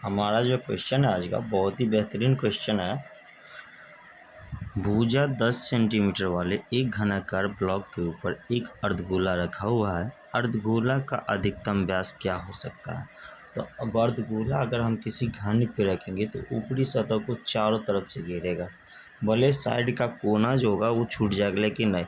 हमारा जो क्वेश्चन है आज का बहुत ही बेहतरीन क्वेश्चन है। भुजा 10 सेंटीमीटर वाले एक घनाकार ब्लॉक के ऊपर एक अर्धगोला रखा हुआ है। अर्धगोला का अधिकतम व्यास क्या हो सकता है? तो अब अर्धगोला अगर हम किसी घन पे रखेंगे तो ऊपरी सतह को चारों तरफ से घेरेगा। भले साइड का कोना जो होगा वो छूट जाएगा, लेकिन नहीं,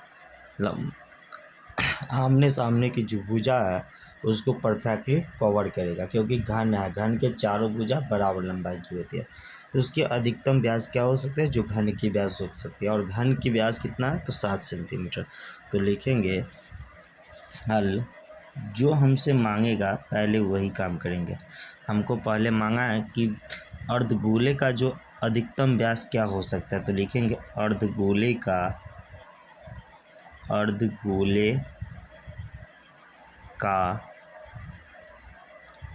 आमने सामने की जो भुजा है उसको परफेक्टली कवर करेगा, क्योंकि घन है। घन के चारों भुजा बराबर लंबाई की होती है। तो उसकी अधिकतम व्यास क्या हो सकता है? जो घन की व्यास हो सकती है। और घन की व्यास कितना है? तो 7 सेंटीमीटर। तो लिखेंगे हल। जो हमसे मांगेगा पहले वही काम करेंगे। हमको पहले मांगा है कि अर्धगोले का जो अधिकतम व्यास क्या हो सकता है। तो लिखेंगे अर्धगोले का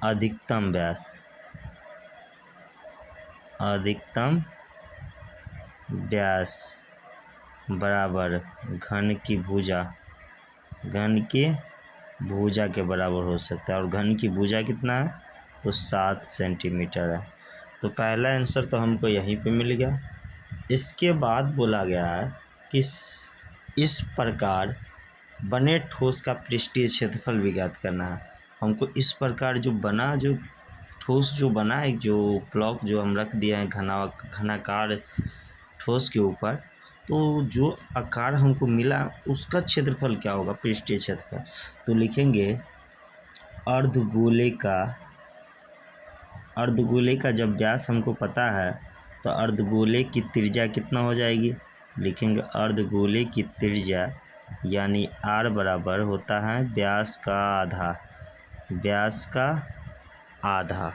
अधिकतम व्यास बराबर घन की भुजा के बराबर हो सकता है। और घन की भुजा कितना है? तो 7 सेंटीमीटर है। तो पहला आंसर तो हमको यहीं पे मिल गया। इसके बाद बोला गया है कि इस प्रकार बने ठोस का पृष्ठीय क्षेत्रफल भी ज्ञात करना है। हमको इस प्रकार जो ठोस जो बना है, जो ब्लॉक जो हम रख दिया है घनाकार ठोस के ऊपर, तो जो आकार हमको मिला उसका क्षेत्रफल क्या होगा? पृष्ठीय क्षेत्रफल। तो लिखेंगे अर्धगोले का जब व्यास हमको पता है तो अर्धगोले की त्रिज्या कितना हो जाएगी? लिखेंगे अर्धगोले की त्रिज्या यानी r बराबर होता है व्यास का आधा।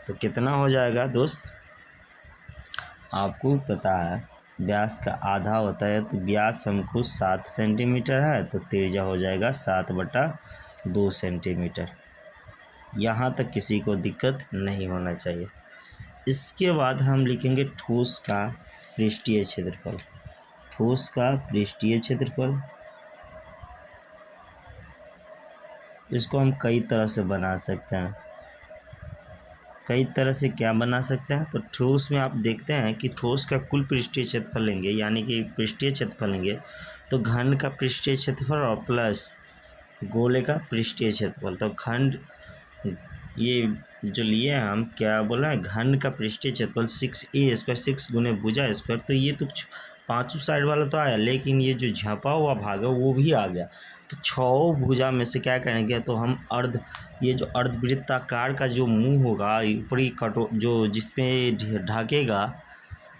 तो कितना हो जाएगा दोस्त? आपको पता है व्यास का आधा होता है। तो व्यास हमको 7 सेंटीमीटर है, तो त्रिज्या हो जाएगा 7/2 सेंटीमीटर। यहाँ तक किसी को दिक्कत नहीं होना चाहिए। इसके बाद हम लिखेंगे ठोस का पृष्ठीय क्षेत्रफल। इसको हम कई तरह से बना सकते हैं। कई तरह से क्या बना सकते हैं? तो ठोस में आप देखते हैं कि ठोस का कुल पृष्ठीय क्षेत्रफल लेंगे, यानी कि पृष्ठीय क्षेत्रफल लेंगे तो घन का पृष्ठीय क्षेत्रफल और प्लस गोले का पृष्ठीय क्षेत्रफल। तो खंड ये जो लिए हैं हम, क्या बोला है? घन का पृष्ठीय क्षेत्रफल 6a², 6 गुने भुजा स्क्वायर। तो ये तो पाँचों साइड वाला तो आया, लेकिन ये जो झपा हुआ भाग है वो भी आ गया। तो 6 भुजा में से क्या करेंगे? तो हम ये जो अर्धवृत्ताकार का जो मुंह होगा ऊपरी जो जिसमें ढकेगा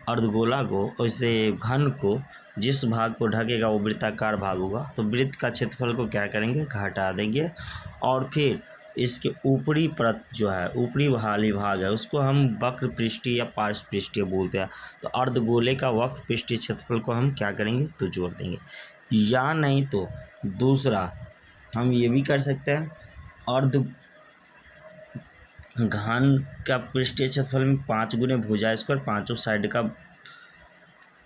अर्धगोला को, वैसे घन को जिस भाग को ढकेगा वो वृत्ताकार भाग होगा। तो वृत्त का क्षेत्रफल को क्या करेंगे? घटा देंगे। और फिर इसके ऊपरी परत जो है, ऊपरी वाली भाग है, उसको हम वक्र पृष्ठीय या पार्श्व पृष्ठीय बोलते हैं। तो अर्धगोले का वक्र पृष्ठीय क्षेत्रफल को हम क्या करेंगे? तो जोड़ देंगे। या नहीं तो दूसरा हम ये भी कर सकते हैं, घन का पृष्ठीय क्षेत्रफल में 5 गुने भुजा स्क्वायर, पाँचों साइड का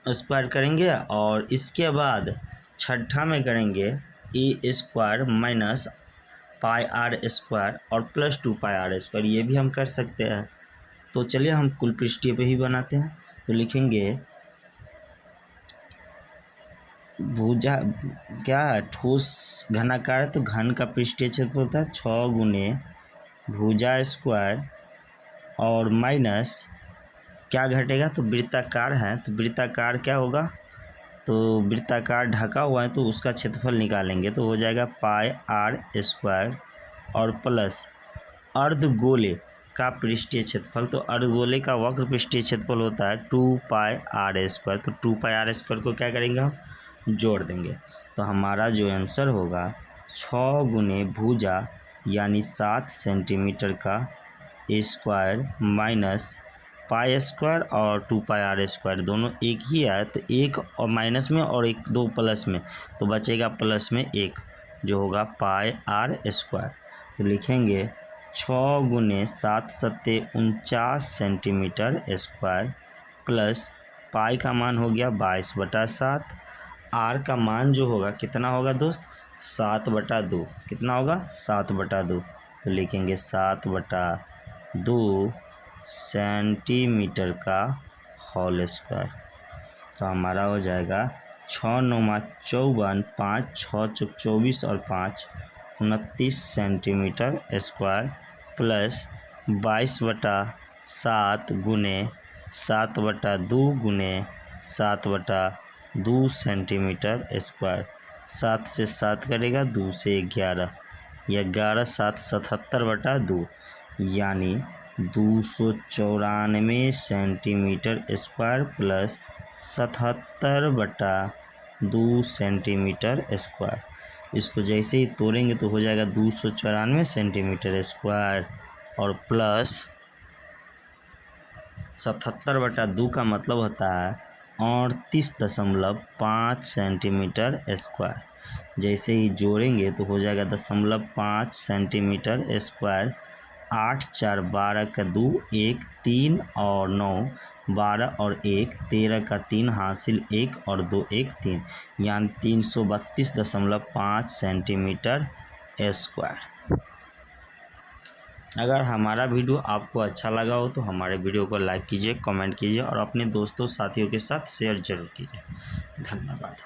स्क्वायर करेंगे। और इसके बाद छठा में करेंगे a² माइनस πr² और प्लस 2πr²। ये भी हम कर सकते हैं। तो चलिए हम कुल पृष्ठीय पे ही बनाते हैं। तो लिखेंगे भुजा क्या है? ठोस घनाकार है, तो घन का पृष्ठीय क्षेत्रफल होता है 6 गुने भुजा स्क्वायर और माइनस क्या घटेगा? तो वृत्ताकार है, तो वृत्ताकार क्या होगा? तो वृत्ताकार ढका हुआ है तो उसका क्षेत्रफल निकालेंगे तो हो जाएगा πr² और प्लस अर्धगोले का पृष्ठीय क्षेत्रफल। तो अर्धगोले का वक्र पृष्ठीय क्षेत्रफल होता है 2πr²। तो 2πr² को क्या करेंगे? हम जोड़ देंगे। तो हमारा जो आंसर होगा 6 गुने भुजा यानी 7 सेंटीमीटर का स्क्वायर माइनस π² और 2πr² दोनों एक ही है। तो एक और माइनस में और एक 2 प्लस में, तो बचेगा प्लस में 1 जो होगा πr²। तो लिखेंगे 6 गुने 7 सत्ते 49 सेंटीमीटर स्क्वायर प्लस पाई का मान हो गया 22/7। आर का मान जो होगा कितना होगा दोस्त? 7/2। कितना होगा? 7/2। तो लिखेंगे 7/2 सेंटीमीटर का होल स्क्वायर। तो हमारा हो जाएगा 6 9 54, 5 6 24 और 5 29 सेंटीमीटर स्क्वायर प्लस 22/7 गुने 7/2 गुने 7/2 सेंटीमीटर स्क्वायर। 7 से 7 करेगा, 2 से 11, 11 7 77/2 यानी 294 centimetre square plus 77/2 centimetre square. इसको जैसे ही तोड़ेंगे तो हो जाएगा 294 सेंटीमीटर स्क्वायर और प्लस 77/2 का मतलब होता है 38.5 सेंटीमीटर स्क्वायर। जैसे ही जोड़ेंगे तो हो जाएगा 0.5 सेंटीमीटर स्क्वायर। 8 4 12 का 2 1 3 और 9 12 और 1 13 का 3 हासिल 1 और 2 1 3 यानी 332.5 सेंटीमीटर स्क्वायर। अगर हमारा वीडियो आपको अच्छा लगा हो तो हमारे वीडियो को लाइक कीजिए, कमेंट कीजिए और अपने दोस्तों साथियों के साथ शेयर जरूर कीजिए। धन्यवाद।